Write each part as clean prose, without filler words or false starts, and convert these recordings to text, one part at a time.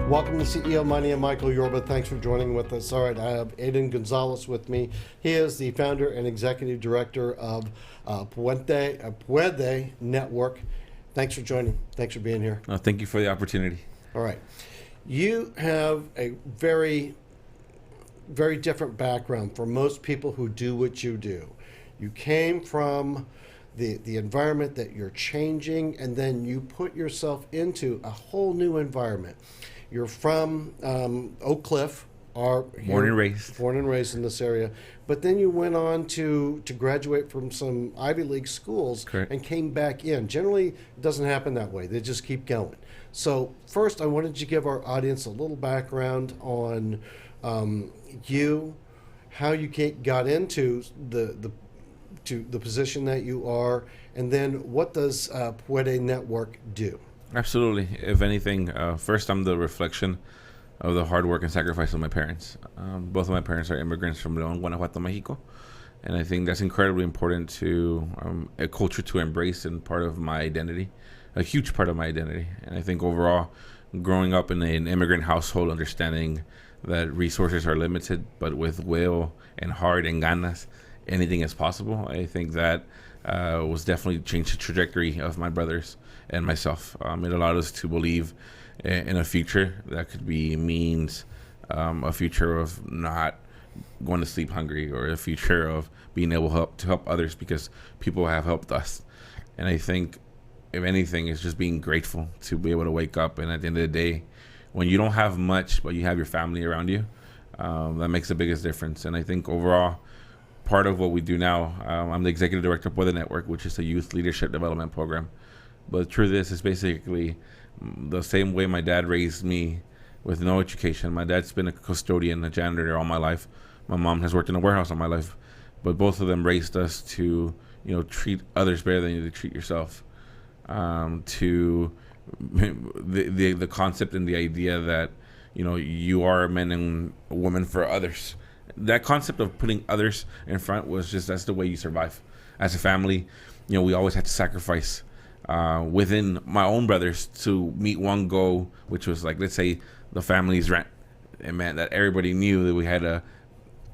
Welcome to CEO Money. I'm Michael Yorba. Thanks for joining with us. All right, I have Adan Gonzalez with me. He is the founder and executive director of Puede Network. Thanks for joining. Thanks for being here. Thank you for the opportunity. All right. You have a very, very different background from most people who do what you do. You came from the environment that you're changing, and then you put yourself into a whole new environment. You're from Oak Cliff, born and raised in this area, but then you went on to graduate from some Ivy League schools. Correct. And came back in. Generally, it doesn't happen that way. They just keep going. So first, I wanted to give our audience a little background on you, how you got into the position that you are, and then what does Puede Network do? Absolutely. If anything, first, I'm the reflection of the hard work and sacrifice of my parents. Both of my parents are immigrants from Leon Guanajuato Mexico, and I think that's incredibly important to a culture to embrace and part of my identity, a huge part of my identity. And I think overall, growing up in an immigrant household, understanding that resources are limited, but with will and heart and ganas, anything is possible. I think that was definitely changed the trajectory of my brothers and myself. It allowed us to believe in a future that could be a future of not going to sleep hungry, or a future of being able to help others because people have helped us. And I think, if anything, it's just being grateful to be able to wake up, and at the end of the day, when you don't have much but you have your family around you, that makes the biggest difference. And I think overall, part of what we do now, I'm the executive director of the Network, which is a youth leadership development program. But the truth is, it's basically the same way my dad raised me with no education. My dad's been a custodian, a janitor all my life. My mom has worked in a warehouse all my life. But both of them raised us to, treat others better than you treat yourself. To the concept and the idea that, you are a man and a woman for others. That concept of putting others in front was just, that's the way you survive. As a family, we always had to sacrifice within my own brothers to meet one goal, which was like, let's say, the family's rent. It meant that everybody knew that we had to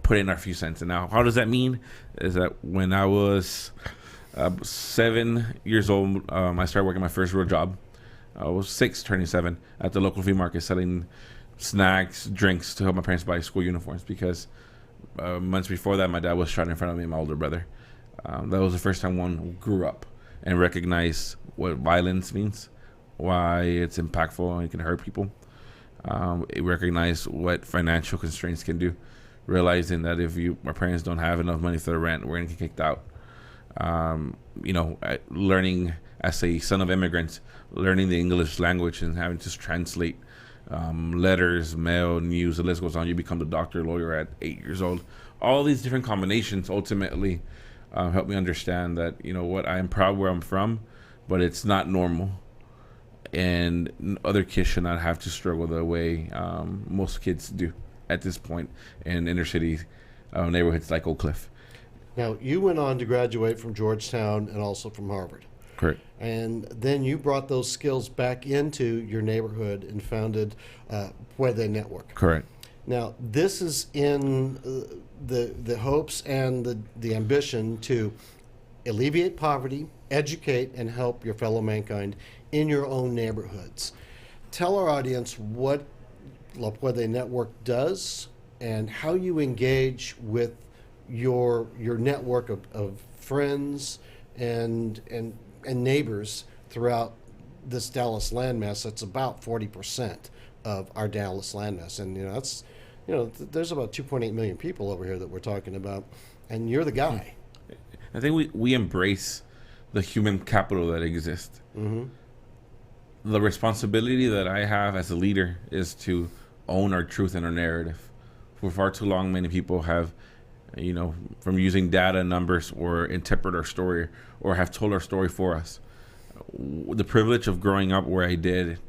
put in our few cents. And now, how does that mean? Is that when I was 7 years old, I started working my first real job. I was 6, turning 7, at the local flea market, selling snacks, drinks to help my parents buy school uniforms, because months before that, my dad was shot in front of me and my older brother. That was the first time one grew up and recognized what violence means, why it's impactful and it can hurt people. It recognized what financial constraints can do, realizing that if my parents don't have enough money for the rent, we're going to get kicked out. Learning as a son of immigrants, learning the English language and having to translate letters, mail, news, the list goes on. You become the doctor, lawyer at 8 years old. All these different combinations ultimately help me understand that, I am proud where I'm from, but it's not normal. And other kids should not have to struggle the way most kids do at this point in inner city neighborhoods like Oak Cliff. Now, you went on to graduate from Georgetown and also from Harvard. Correct. And then you brought those skills back into your neighborhood and founded Puede Network. Correct. Now, this is in the hopes and the ambition to alleviate poverty, educate, and help your fellow mankind in your own neighborhoods. Tell our audience what La Puede Network does and how you engage with your network of friends and neighbors throughout this Dallas landmass. That's about 40% of our Dallas landmass, and that's there's about 2.8 million people over here that we're talking about, and you're the guy. I think we embrace the human capital that exists. Mm-hmm. The responsibility that I have as a leader is to own our truth and our narrative For far too long, many people have, from using data, numbers, or interpret our story, or have told our story for us. The privilege of growing up where I did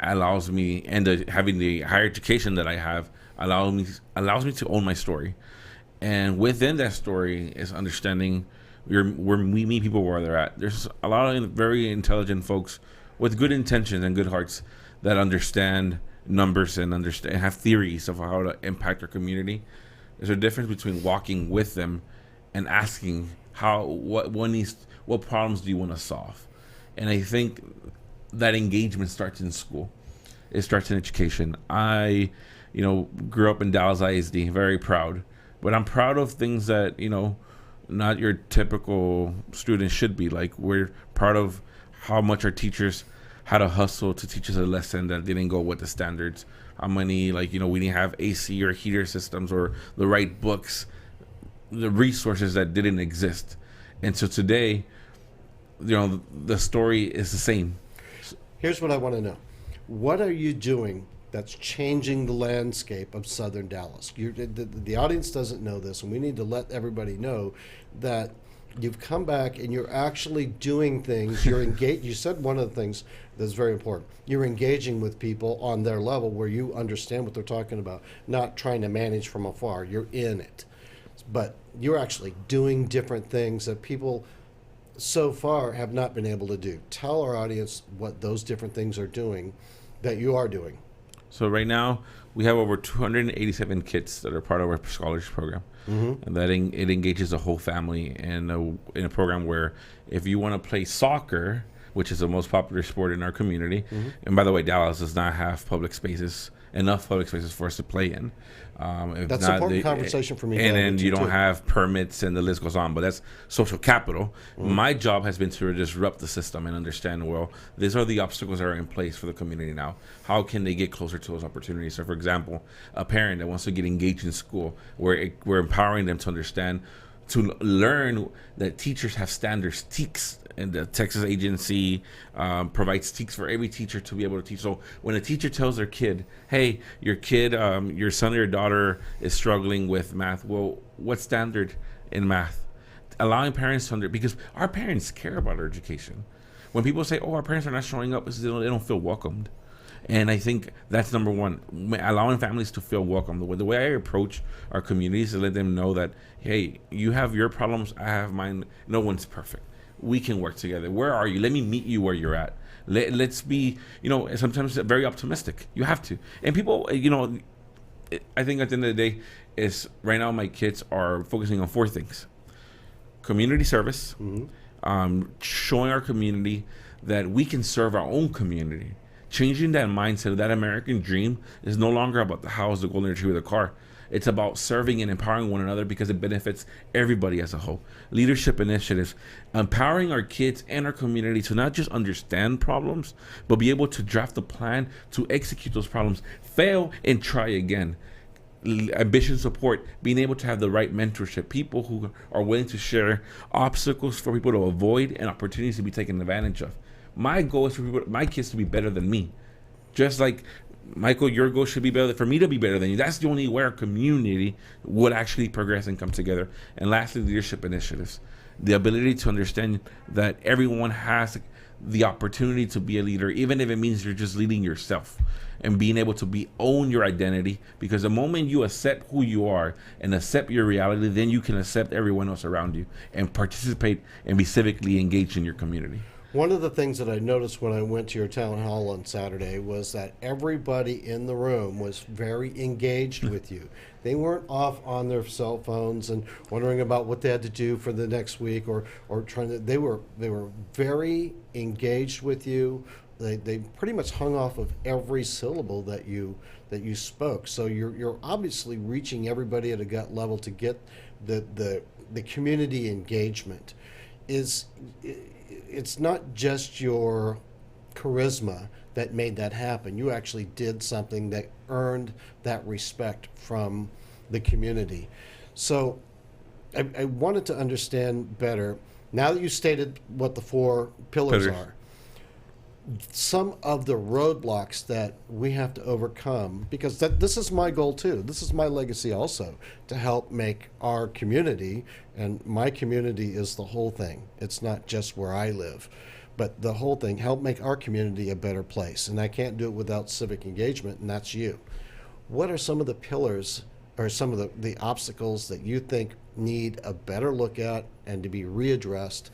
allows me, and having the higher education that I have, allows me to own my story. And within that story is understanding where we meet people where they're at. There's a lot of very intelligent folks with good intentions and good hearts that understand numbers and have theories of how to impact our community. There's a difference between walking with them and asking what problems do you want to solve. And I think that engagement starts in school. It starts in education. I, grew up in Dallas ISD, very proud. But I'm proud of things that, not your typical student should be. Like, we're proud of how much our teachers had to hustle to teach us a lesson that didn't go with the standards. How many, we didn't have AC or heater systems or the right books, the resources that didn't exist. And so today, the story is the same. Here's what I want to know. What are you doing that's changing the landscape of Southern Dallas? The audience doesn't know this, and we need to let everybody know that you've come back and you're actually doing things. You're engaged. You said one of the things that's very important. You're engaging with people on their level where you understand what they're talking about, not trying to manage from afar. You're in it. But you're actually doing different things that people so far have not been able to do. Tell our audience what those different things are doing that you are doing. So right now, we have over 287 kids that are part of our scholarship program. Mm-hmm. And that it engages the whole family in a program where if you want to play soccer, which is the most popular sport in our community, mm-hmm. and by the way, Dallas does not have enough public spaces for us to play in. That's an important conversation for me. And then you don't have permits, and the list goes on. But that's social capital. Mm-hmm. My job has been to disrupt the system and understand, well, these are the obstacles that are in place for the community now. How can they get closer to those opportunities? So, for example, a parent that wants to get engaged in school, we're empowering them to understand, to learn that teachers have standards, TEKS, and the Texas agency provides TEKS for every teacher to be able to teach. So when a teacher tells their kid, hey, your son or your daughter is struggling with math, well, what standard in math? Allowing parents to understand, because our parents care about our education. When people say, oh, our parents are not showing up, it's they don't feel welcomed. And I think that's number one, allowing families to feel welcome. The way I approach our communities is to let them know that, hey, you have your problems, I have mine. No one's perfect. We can work together. Where are you? Let me meet you where you're at. Let's be, sometimes very optimistic. You have to. And people, I think at the end of the day, is right now my kids are focusing on 4 things. Community service, mm-hmm. Showing our community that we can serve our own community. Changing that mindset, that American dream is no longer about the house, the golden retriever, the car. It's about serving and empowering one another because it benefits everybody as a whole. Leadership initiatives, empowering our kids and our community to not just understand problems, but be able to draft a plan to execute those problems, fail and try again. Ambition support, being able to have the right mentorship, people who are willing to share obstacles for people to avoid and opportunities to be taken advantage of. My goal is for my kids to be better than me. Just like, Michael, your goal should be better for me to be better than you. That's the only way our community would actually progress and come together. And lastly, leadership initiatives. The ability to understand that everyone has the opportunity to be a leader, even if it means you're just leading yourself. And being able to own your identity. Because the moment you accept who you are and accept your reality, then you can accept everyone else around you and participate and be civically engaged in your community. One of the things that I noticed when I went to your town hall on Saturday was that everybody in the room was very engaged with you. They weren't off on their cell phones and wondering about what they had to do for the next week or trying to. They were very engaged with you. They pretty much hung off of every syllable that you spoke. So you're obviously reaching everybody at a gut level to get the community engagement. It's not just your charisma that made that happen. You actually did something that earned that respect from the community. So I wanted to understand better, now that you stated what the 4 pillars are, some of the roadblocks that we have to overcome, because this is my goal too. This is my legacy also, to help make our community, and my community is the whole thing. It's not just where I live, but the whole thing, help make our community a better place. And I can't do it without civic engagement, and that's you. What are some of the pillars or some of the obstacles that you think need a better look at and to be readdressed,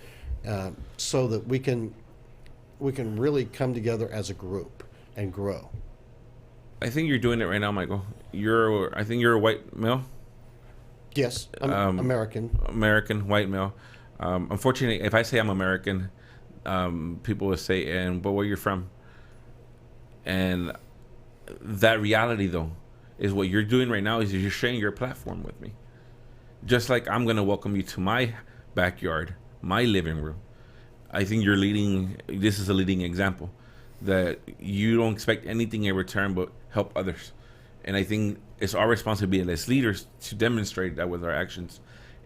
so that we can really come together as a group and grow? I think you're doing it right now, Michael. I think you're a white male. Yes, I'm American. American white male. Unfortunately, if I say I'm American, people will say, but where you're from? And that reality, though, is what you're doing right now is you're sharing your platform with me. Just like I'm going to welcome you to my backyard, my living room. I think this is a leading example that you don't expect anything in return but help others. And I think it's our responsibility as leaders to demonstrate that with our actions.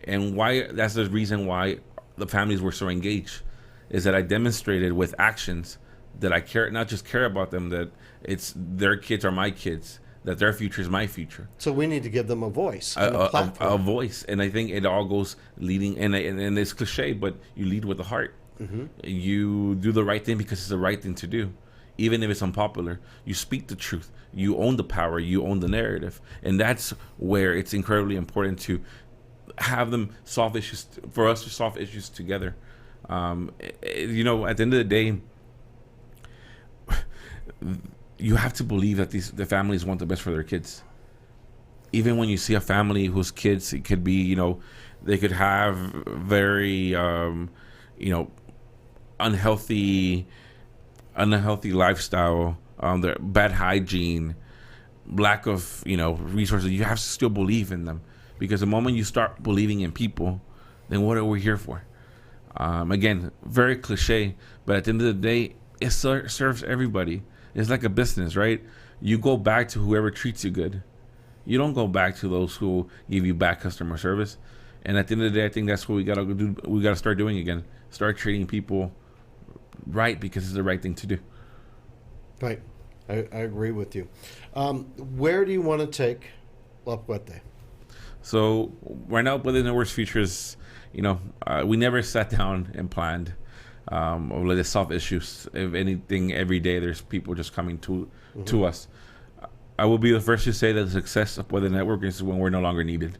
And that's the reason why the families were so engaged, is that I demonstrated with actions that I not just care about them, that it's their kids are my kids, that their future is my future. So we need to give them a voice, and a platform. A voice. And I think it all goes leading, and it's cliche, but you lead with the heart. Mm-hmm. You do the right thing because it's the right thing to do, even if it's unpopular. You speak the truth. You own the power. You own the narrative, and that's where it's incredibly important to have them solve issues. For us to solve issues together. At the end of the day, you have to believe that the families want the best for their kids. Even when you see a family whose kids, it could be, they could have very, unhealthy lifestyle, their bad hygiene, lack of resources. You have to still believe in them, because the moment you start believing in people, then what are we here for? Again, very cliche, but at the end of the day, it serves everybody. It's like a business, right? You go back to whoever treats you good. You don't go back to those who give you bad customer service. And at the end of the day, I think that's what we gotta do. We gotta start doing again. Start treating people right, because it's the right thing to do. Right, I agree with you. Where do you want to take La Puede? So right now, Puede Network's future is, we never sat down and planned. Or the solve issues. If anything, every day there's people just coming to us. I will be the first to say that the success of Puede Network is when we're no longer needed.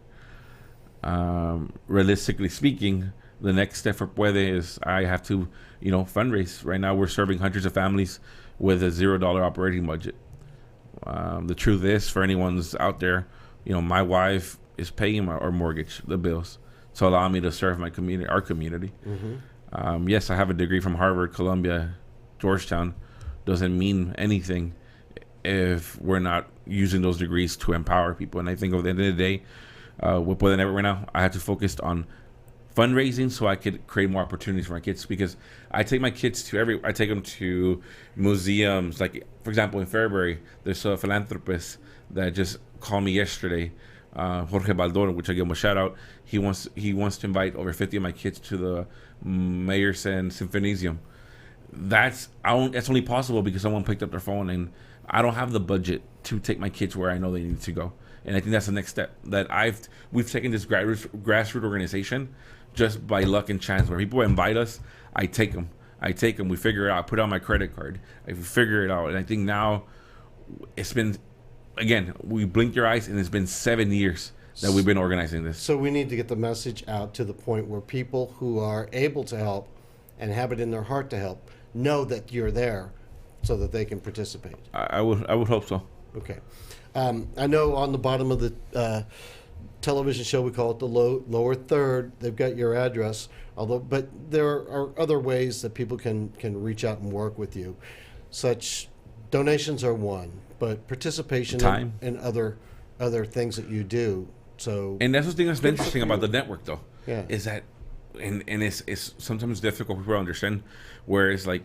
Realistically speaking, the next step for Puede is I have to, fundraise. Right now we're serving hundreds of families with a $0 operating budget. The truth is, for anyone who's out there, my wife is paying our mortgage, the bills, to allow me to serve my community, our community. Mm-hmm. Yes, I have a degree from Harvard, Columbia, Georgetown. Doesn't mean anything if we're not using those degrees to empower people. And I think at the end of the day, with Puede Network right now, I have to focus on fundraising so I could create more opportunities for my kids, because I take my kids I take them to museums. Like, for example, in Fairbury, there's a philanthropist that just called me yesterday, Jorge Baldor, which I give him a shout out. He wants to invite over 50 of my kids to the Meyerson Symphonisium. That's only possible because someone picked up their phone, and I don't have the budget to take my kids where I know they need to go. And I think that's the next step that we've taken this grassroots organization just by luck and chance. Where people invite us, I take them. We figure it out. I put on my credit card. I figure it out. And I think now it's been, again, we blink your eyes, and it's been 7 years that we've been organizing this. So we need to get the message out to the point where people who are able to help and have it in their heart to help know that you're there, so that they can participate. I would hope so. Okay. I know on the bottom of the television show, we call it the lower third. They've got your address, but there are other ways that people can reach out and work with you. Such donations are one, but participation in other things that you do. And that's the thing that's been interesting about the network, though. Yeah. Is that, and it's sometimes difficult for people to understand, where it's like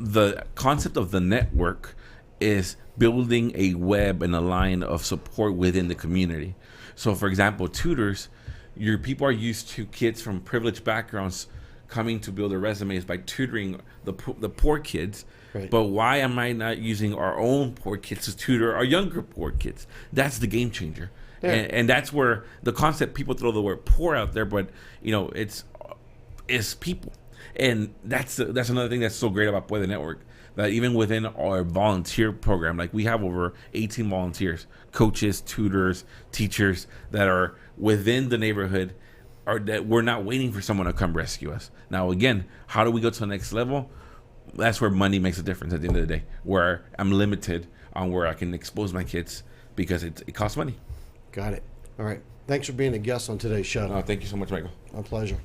the concept of the network is building a web and a line of support within the community. So, for example, tutors, your people are used to kids from privileged backgrounds coming to build their resumes by tutoring the poor kids. Right. But why am I not using our own poor kids to tutor our younger poor kids? That's the game changer. Yeah. And that's where the concept, people throw the word poor out there, but it's people. And that's another thing that's so great about Puede Network, that even within our volunteer program, like we have over 18 volunteers, coaches, tutors, teachers that are within the neighborhood, or that we're not waiting for someone to come rescue us. Now, again, how do we go to the next level? That's where money makes a difference at the end of the day, where I'm limited on where I can expose my kids because it costs money. Got it. All right. Thanks for being a guest on today's show. Thank you so much, Michael. My pleasure.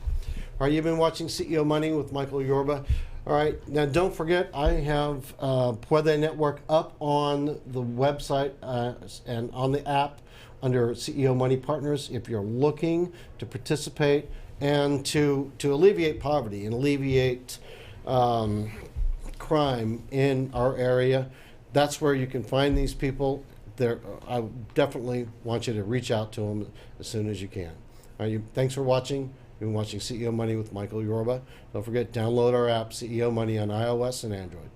All right, you've been watching CEO Money with Michael Yorba. All right, now don't forget, I have Puede Network up on the website and on the app under CEO Money Partners if you're looking to participate and to alleviate poverty and alleviate crime in our area. That's where you can find these people. I definitely want you to reach out to them as soon as you can. All right, thanks for watching. You've been watching CEO Money with Michael Yorba. Don't forget, download our app, CEO Money, on iOS and Android.